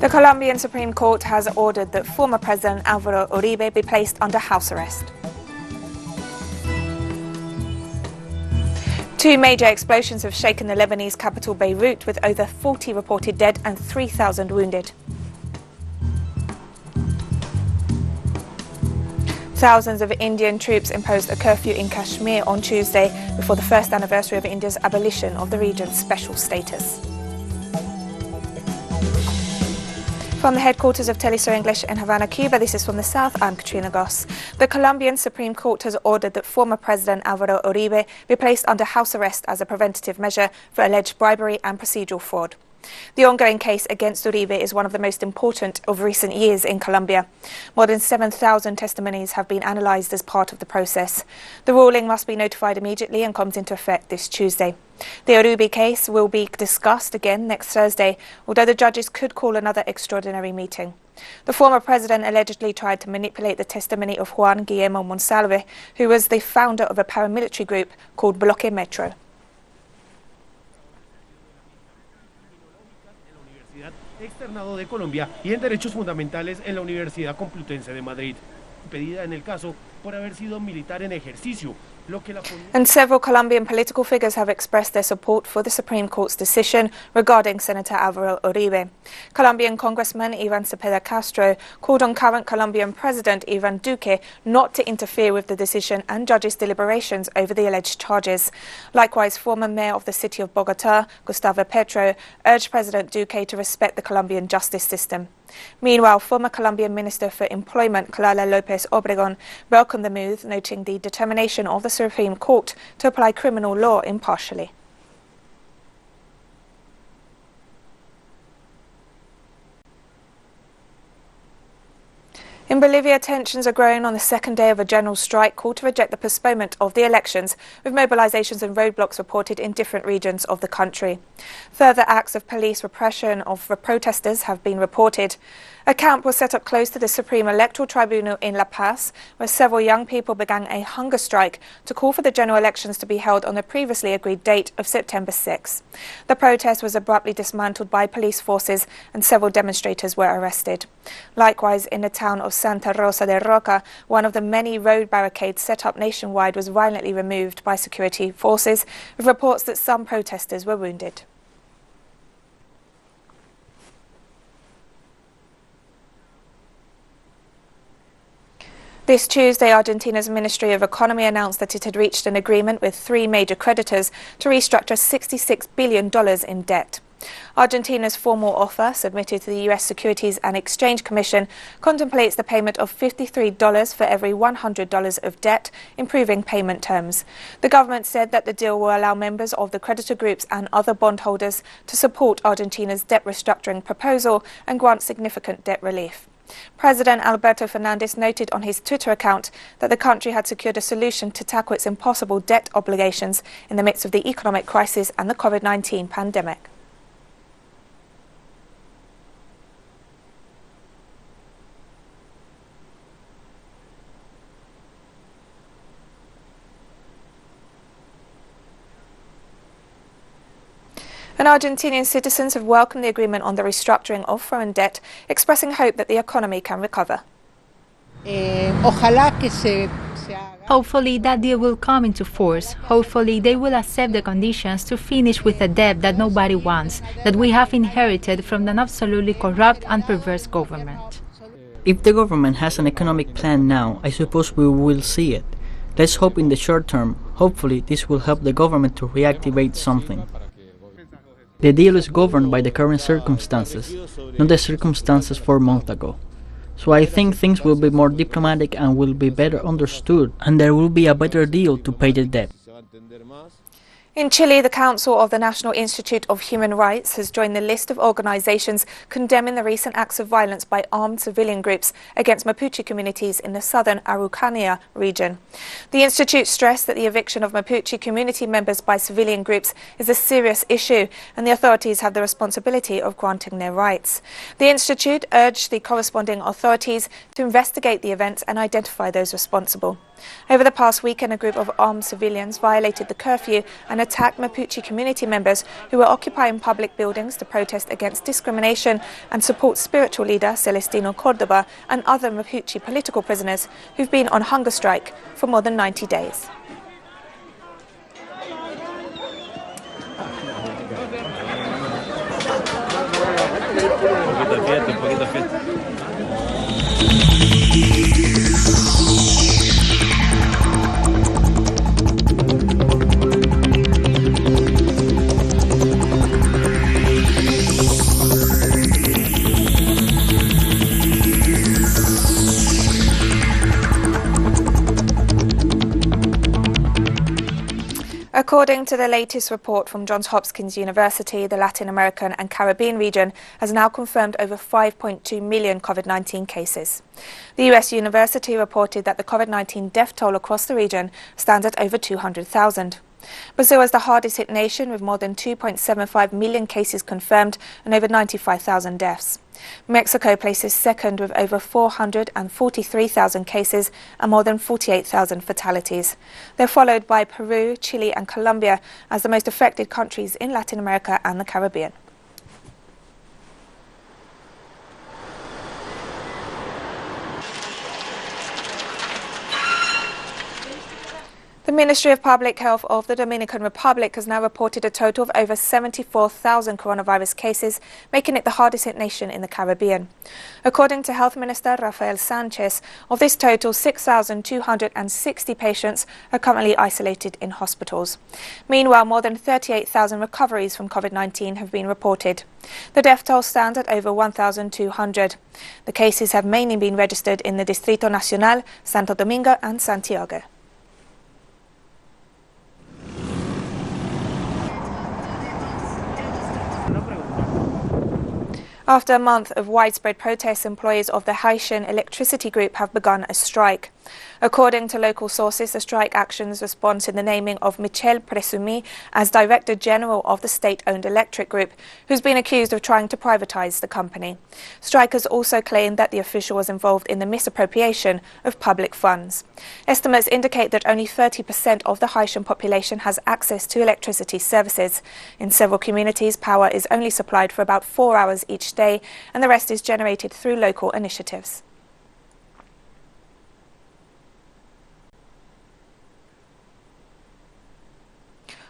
The Colombian Supreme Court has ordered that former President Alvaro Uribe be placed under house arrest. Two major explosions have shaken the Lebanese capital Beirut, with over 40 reported dead and 3,000 wounded. Thousands of Indian troops imposed a curfew in Kashmir on Tuesday before the first anniversary of India's abolition of the region's special status. From the headquarters of Telesur English in Havana, Cuba, this is From the South. I'm Katrina Goss. The Colombian Supreme Court has ordered that former President Alvaro Uribe be placed under house arrest as a preventative measure for alleged bribery and procedural fraud. The ongoing case against Uribe is one of the most important of recent years in Colombia. More than 7,000 testimonies have been analysed as part of the process. The ruling must be notified immediately and comes into effect this Tuesday. The Uribe case will be discussed again next Thursday, although the judges could call another extraordinary meeting. The former president allegedly tried to manipulate the testimony of Juan Guillermo Monsalve, who was the founder of a paramilitary group called Bloque Metro. Externado de Colombia y en Derechos Fundamentales en la Universidad Complutense de Madrid, pedida en el caso por haber sido militar en ejercicio. And several Colombian political figures have expressed their support for the Supreme Court's decision regarding Senator Alvaro Uribe. Colombian Congressman Ivan Cepeda Castro called on current Colombian President Ivan Duque not to interfere with the decision and judges' deliberations over the alleged charges. Likewise, former mayor of the city of Bogotá, Gustavo Petro, urged President Duque to respect the Colombian justice system. Meanwhile, former Colombian Minister for Employment Clara López Obregón welcomed the move, noting the determination of the Supreme Court to apply criminal law impartially. In Bolivia, tensions are growing on the second day of a general strike called to reject the postponement of the elections, with mobilisations and roadblocks reported in different regions of the country. Further acts of police repression of protesters have been reported. A camp was set up close to the Supreme Electoral Tribunal in La Paz, where several young people began a hunger strike to call for the general elections to be held on the previously agreed date of September 6. The protest was abruptly dismantled by police forces and several demonstrators were arrested. Likewise, in the town of Santa Rosa de Roca, one of the many road barricades set up nationwide was violently removed by security forces, with reports that some protesters were wounded. This Tuesday, Argentina's Ministry of Economy announced that it had reached an agreement with three major creditors to restructure $66 billion in debt. Argentina's formal offer, submitted to the U.S. Securities and Exchange Commission, contemplates the payment of $53 for every $100 of debt, improving payment terms. The government said that the deal will allow members of the creditor groups and other bondholders to support Argentina's debt restructuring proposal and grant significant debt relief. President Alberto Fernandez noted on his Twitter account that the country had secured a solution to tackle its impossible debt obligations in the midst of the economic crisis and the COVID-19 pandemic. And Argentinian citizens have welcomed the agreement on the restructuring of foreign debt, expressing hope that the economy can recover. Hopefully that deal will come into force. Hopefully they will accept the conditions to finish with a debt that nobody wants, that we have inherited from an absolutely corrupt and perverse government. If the government has an economic plan now, I suppose we will see it. Let's hope in the short term. Hopefully this will help the government to reactivate something. The deal is governed by the current circumstances, not the circumstances 4 months ago. So I think things will be more diplomatic and will be better understood, and there will be a better deal to pay the debt. In Chile, the Council of the National Institute of Human Rights has joined the list of organizations condemning the recent acts of violence by armed civilian groups against Mapuche communities in the southern Araucanía region. The institute stressed that the eviction of Mapuche community members by civilian groups is a serious issue and the authorities have the responsibility of granting their rights. The institute urged the corresponding authorities to investigate the events and identify those responsible. Over the past weekend, a group of armed civilians violated the curfew and attacked Mapuche community members who were occupying public buildings to protest against discrimination and support spiritual leader Celestino Córdoba and other Mapuche political prisoners who've been on hunger strike for more than 90 days. According to the latest report from Johns Hopkins University, the Latin American and Caribbean region has now confirmed over 5.2 million COVID-19 cases. The US university reported that the COVID-19 death toll across the region stands at over 200,000. Brazil is the hardest hit nation with more than 2.75 million cases confirmed and over 95,000 deaths. Mexico places second with over 443,000 cases and more than 48,000 fatalities. They're followed by Peru, Chile and Colombia as the most affected countries in Latin America and the Caribbean. The Ministry of Public Health of the Dominican Republic has now reported a total of over 74,000 coronavirus cases, making it the hardest hit nation in the Caribbean. According to Health Minister Rafael Sanchez, of this total, 6,260 patients are currently isolated in hospitals. Meanwhile, more than 38,000 recoveries from COVID-19 have been reported. The death toll stands at over 1,200. The cases have mainly been registered in the Distrito Nacional, Santo Domingo and Santiago. After a month of widespread protests, employees of the Haitian electricity group have begun a strike. According to local sources, the strike actions respond to the naming of Michel Presumi as Director General of the state-owned electric group, who's been accused of trying to privatize the company. Strikers also claim that the official was involved in the misappropriation of public funds. Estimates indicate that only 30% of the Haitian population has access to electricity services. In several communities, power is only supplied for about 4 hours each day, and the rest is generated through local initiatives.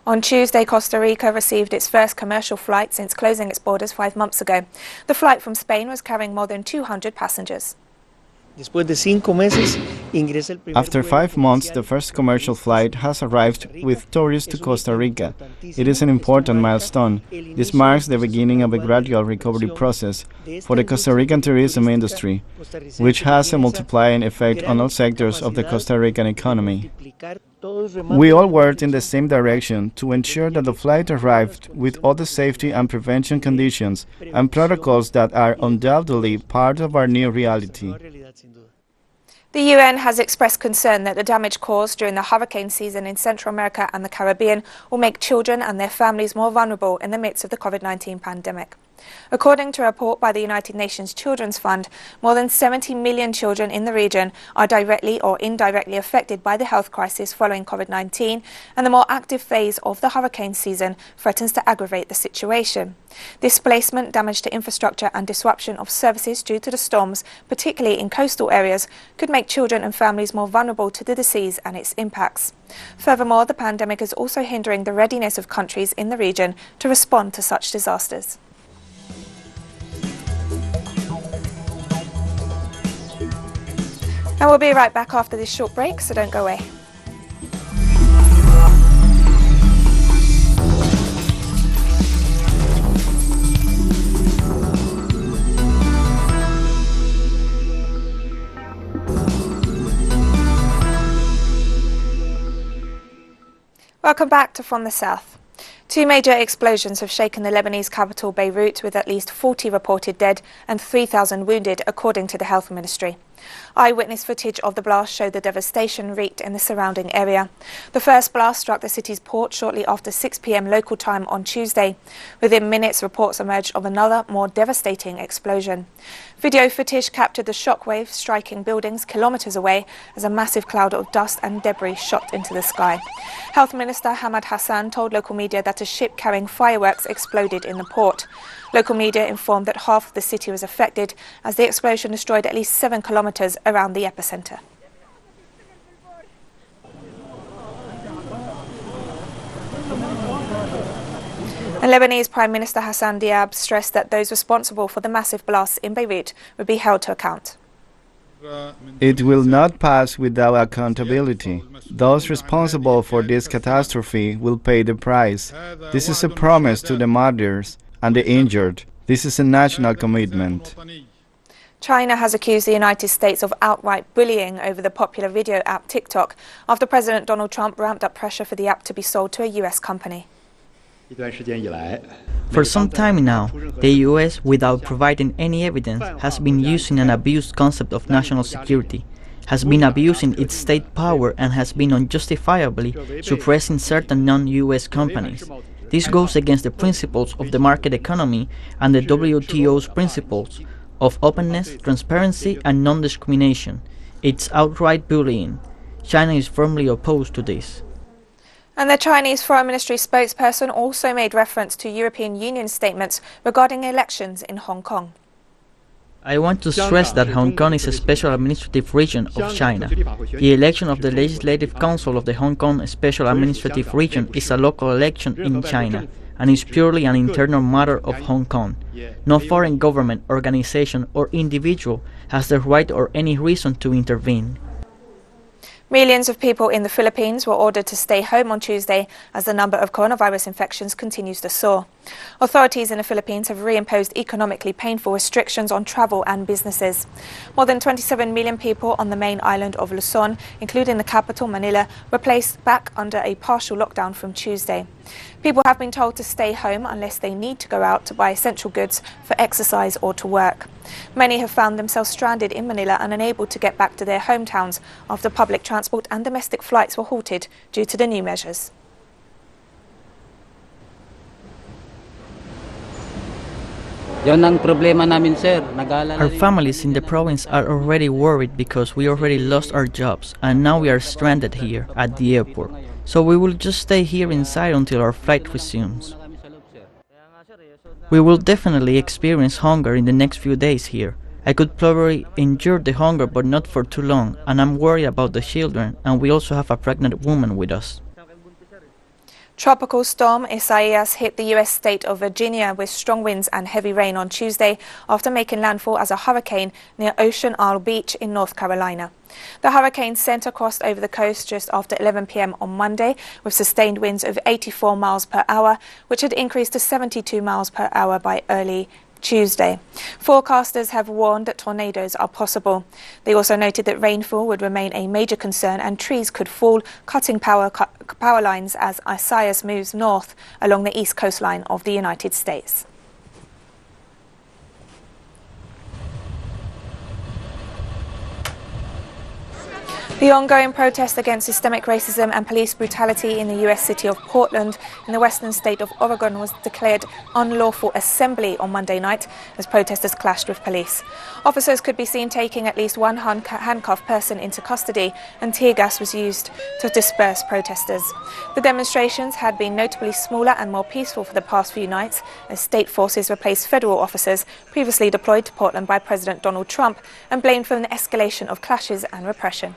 On Tuesday, Costa Rica received its first commercial flight since closing its borders 5 months ago. The flight from Spain was carrying more than 200 passengers. After 5 months, the first commercial flight has arrived with tourists to Costa Rica. It is an important milestone. This marks the beginning of a gradual recovery process for the Costa Rican tourism industry, which has a multiplying effect on all sectors of the Costa Rican economy. We all worked in the same direction to ensure that the flight arrived with all the safety and prevention conditions and protocols that are undoubtedly part of our new reality. The UN has expressed concern that the damage caused during the hurricane season in Central America and the Caribbean will make children and their families more vulnerable in the midst of the COVID-19 pandemic. According to a report by the United Nations Children's Fund, more than 70 million children in the region are directly or indirectly affected by the health crisis following COVID-19, and the more active phase of the hurricane season threatens to aggravate the situation. Displacement, damage to infrastructure and disruption of services due to the storms, particularly in coastal areas, could make children and families more vulnerable to the disease and its impacts. Furthermore, the pandemic is also hindering the readiness of countries in the region to respond to such disasters. And we'll be right back after this short break, so don't go away. Welcome back to From the South. 2 major explosions have shaken the Lebanese capital Beirut, with at least 40 reported dead and 3,000 wounded, according to the health ministry. Eyewitness footage of the blast showed the devastation wreaked in the surrounding area. The first blast struck the city's port shortly after 6 p.m. local time on Tuesday. Within minutes, reports emerged of another, more devastating explosion. Video footage captured the shockwave striking buildings kilometers away as a massive cloud of dust and debris shot into the sky. Health Minister Hassan told local media that a ship carrying fireworks exploded in the port. Local media informed that half of the city was affected as the explosion destroyed at least 7 kilometers around the epicenter. And Lebanese Prime Minister Hassan Diab stressed that those responsible for the massive blasts in Beirut would be held to account. It will not pass without accountability. Those responsible for this catastrophe will pay the price. This is a promise to the martyrs and the injured. This is a national commitment. China has accused the United States of outright bullying over the popular video app TikTok after President Donald Trump ramped up pressure for the app to be sold to a U.S. company. For some time now, the US, without providing any evidence, has been using an abused concept of national security, has been abusing its state power and has been unjustifiably suppressing certain non-US companies. This goes against the principles of the market economy and the WTO's principles of openness, transparency and non-discrimination. It's outright bullying. China is firmly opposed to this. And the Chinese Foreign Ministry spokesperson also made reference to European Union statements regarding elections in Hong Kong. I want to stress that Hong Kong is a special administrative region of China. The election of the Legislative Council of the Hong Kong Special Administrative Region is a local election in China and is purely an internal matter of Hong Kong. No foreign government, organization or individual has the right or any reason to intervene. Millions of people in the Philippines were ordered to stay home on Tuesday as the number of coronavirus infections continues to soar. Authorities in the Philippines have reimposed economically painful restrictions on travel and businesses. More than 27 million people on the main island of Luzon, including the capital Manila, were placed back under a partial lockdown from Tuesday. People have been told to stay home unless they need to go out to buy essential goods for exercise or to work. Many have found themselves stranded in Manila and unable to get back to their hometowns after public transport and domestic flights were halted due to the new measures. Our families in the province are already worried because we already lost our jobs and now we are stranded here at the airport. So we will just stay here inside until our flight resumes. We will definitely experience hunger in the next few days here. I could probably endure the hunger but not for too long, and I'm worried about the children, and we also have a pregnant woman with us. Tropical storm Isaias hit the U.S. state of Virginia with strong winds and heavy rain on Tuesday after making landfall as a hurricane near Ocean Isle Beach in North Carolina. The hurricane center crossed over the coast just after 11 p.m. on Monday with sustained winds of 84 miles per hour, which had increased to 72 miles per hour by early Tuesday. Forecasters have warned that tornadoes are possible. They also noted that rainfall would remain a major concern and trees could fall, cutting power lines as Isaias moves north along the east coastline of the United States. The ongoing protest against systemic racism and police brutality in the U.S. city of Portland in the western state of Oregon was declared unlawful assembly on Monday night as protesters clashed with police. Officers could be seen taking at least one handcuffed person into custody, and tear gas was used to disperse protesters. The demonstrations had been notably smaller and more peaceful for the past few nights as state forces replaced federal officers previously deployed to Portland by President Donald Trump and blamed for an escalation of clashes and repression.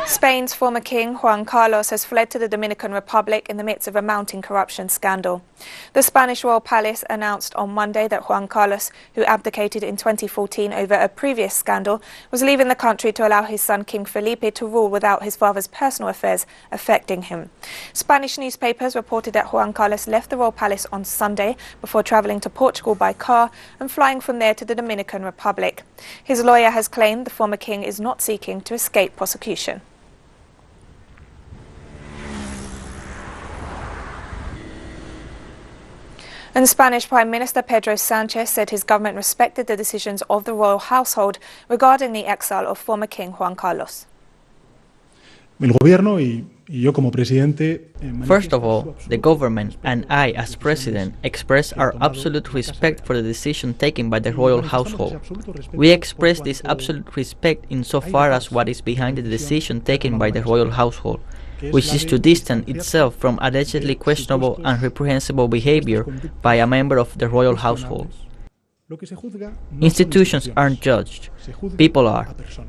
Spain's former king, Juan Carlos, has fled to the Dominican Republic in the midst of a mounting corruption scandal. The Spanish royal palace announced on Monday that Juan Carlos, who abdicated in 2014 over a previous scandal, was leaving the country to allow his son King Felipe to rule without his father's personal affairs affecting him. Spanish newspapers reported that Juan Carlos left the royal palace on Sunday before travelling to Portugal by car and flying from there to the Dominican Republic. His lawyer has claimed the former king is not seeking to escape prosecution. And Spanish Prime Minister Pedro Sanchez said his government respected the decisions of the royal household regarding the exile of former King Juan Carlos. First of all, the government and I as president express our absolute respect for the decision taken by the royal household. We express this absolute respect insofar as what is behind the decision taken by the royal household, which is to distance itself from allegedly questionable and reprehensible behavior by a member of the royal household. Institutions aren't judged, people are.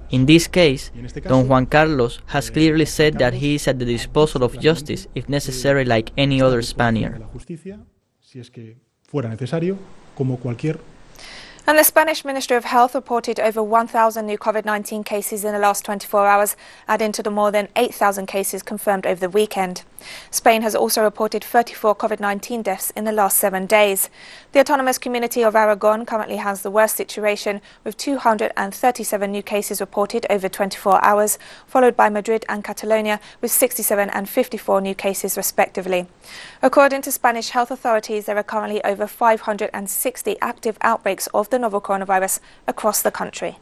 In this case, Don Juan Carlos has clearly said that he is at the disposal of justice if necessary, like any other Spaniard. And the Spanish Ministry of Health reported over 1,000 new COVID-19 cases in the last 24 hours, adding to the more than 8,000 cases confirmed over the weekend. Spain has also reported 34 COVID-19 deaths in the last 7 days. The autonomous community of Aragon currently has the worst situation, with 237 new cases reported over 24 hours, followed by Madrid and Catalonia with 67 and 54 new cases respectively. According to Spanish health authorities, there are currently over 560 active outbreaks of the novel coronavirus across the country.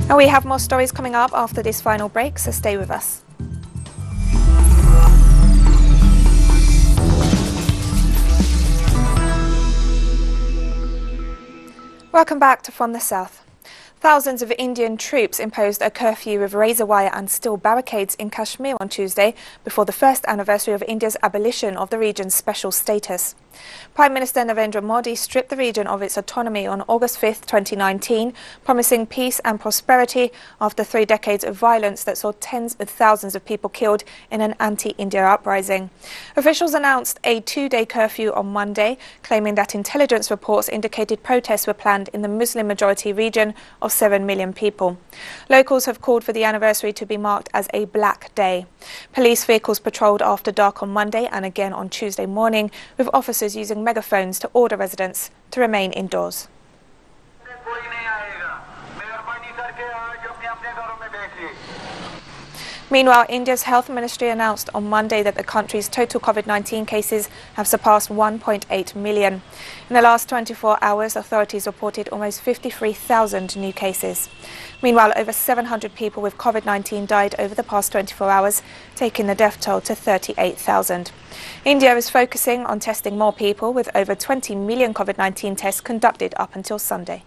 And we have more stories coming up after this final break, so stay with us. Welcome back to From the South. Thousands of Indian troops imposed a curfew with razor wire and steel barricades in Kashmir on Tuesday before the first anniversary of India's abolition of the region's special status. Prime Minister Narendra Modi stripped the region of its autonomy on August 5, 2019, promising peace and prosperity after 3 decades of violence that saw tens of thousands of people killed in an anti-India uprising. Officials announced a 2-day curfew on Monday, claiming that intelligence reports indicated protests were planned in the Muslim-majority region of 7 million people. Locals have called for the anniversary to be marked as a black day. Police vehicles patrolled after dark on Monday and again on Tuesday morning, with officers using megaphones to order residents to remain indoors. Meanwhile, India's health ministry announced on Monday that the country's total COVID-19 cases have surpassed 1.8 million. In the last 24 hours, authorities reported almost 53,000 new cases. Meanwhile, over 700 people with COVID-19 died over the past 24 hours, taking the death toll to 38,000. India is focusing on testing more people, with over 20 million COVID-19 tests conducted up until Sunday.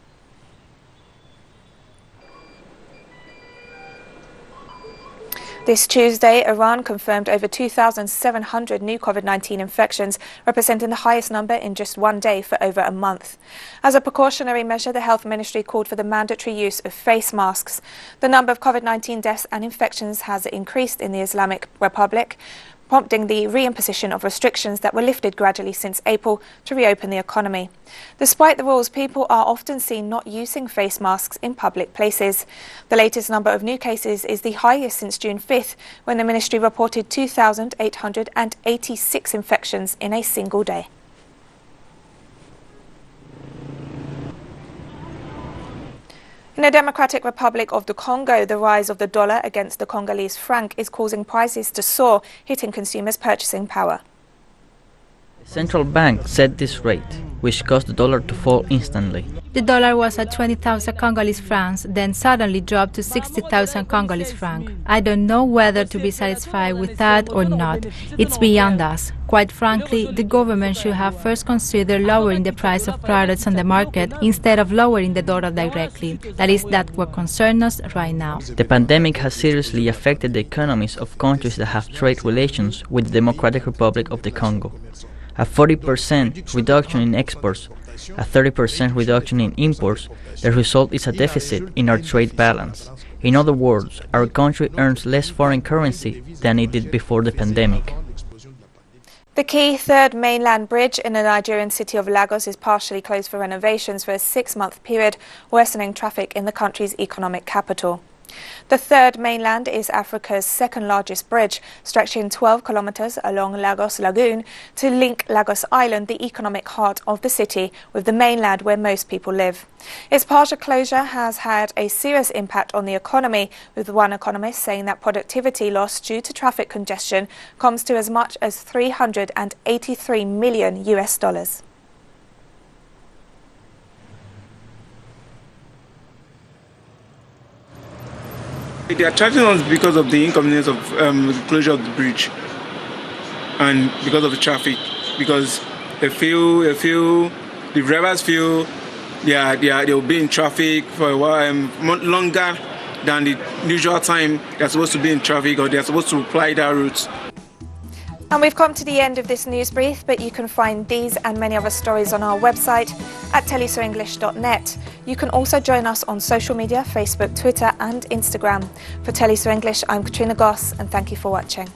This Tuesday, Iran confirmed over 2,700 new COVID-19 infections, representing the highest number in just 1 day for over a month. As a precautionary measure, the health ministry called for the mandatory use of face masks. The number of COVID-19 deaths and infections has increased in the Islamic Republic, prompting the reimposition of restrictions that were lifted gradually since April to reopen the economy. Despite the rules, people are often seen not using face masks in public places. The latest number of new cases is the highest since June 5th, when the ministry reported 2,886 infections in a single day. In the Democratic Republic of the Congo, the rise of the dollar against the Congolese franc is causing prices to soar, hitting consumers' purchasing power. The central bank set this rate, which caused the dollar to fall instantly. The dollar was at 20,000 Congolese francs, then suddenly dropped to 60,000 Congolese francs. I don't know whether to be satisfied with that or not. It's beyond us. Quite frankly, the government should have first considered lowering the price of products on the market instead of lowering the dollar directly. That is what concerns us right now. The pandemic has seriously affected the economies of countries that have trade relations with the Democratic Republic of the Congo. A 40% reduction in exports, a 30% reduction in imports, the result is a deficit in our trade balance. In other words, our country earns less foreign currency than it did before the pandemic. The key third mainland bridge in the Nigerian city of Lagos is partially closed for renovations for a 6-month period, worsening traffic in the country's economic capital. The third mainland is Africa's second largest bridge, stretching 12 kilometers along Lagos Lagoon to link Lagos Island, the economic heart of the city, with the mainland where most people live. Its partial closure has had a serious impact on the economy, with one economist saying that productivity loss due to traffic congestion comes to as much as $383 million US. They are charging us because of the inconvenience of the closure of the bridge and because of the traffic. Because the drivers feel they'll be in traffic for a while, longer than the usual time they're supposed to be in traffic or they're supposed to apply that route. And we've come to the end of this news brief, but you can find these and many other stories on our website at telesurenglish.net. You can also join us on social media, Facebook, Twitter and Instagram. For Telesu English, I'm Katrina Goss, and thank you for watching.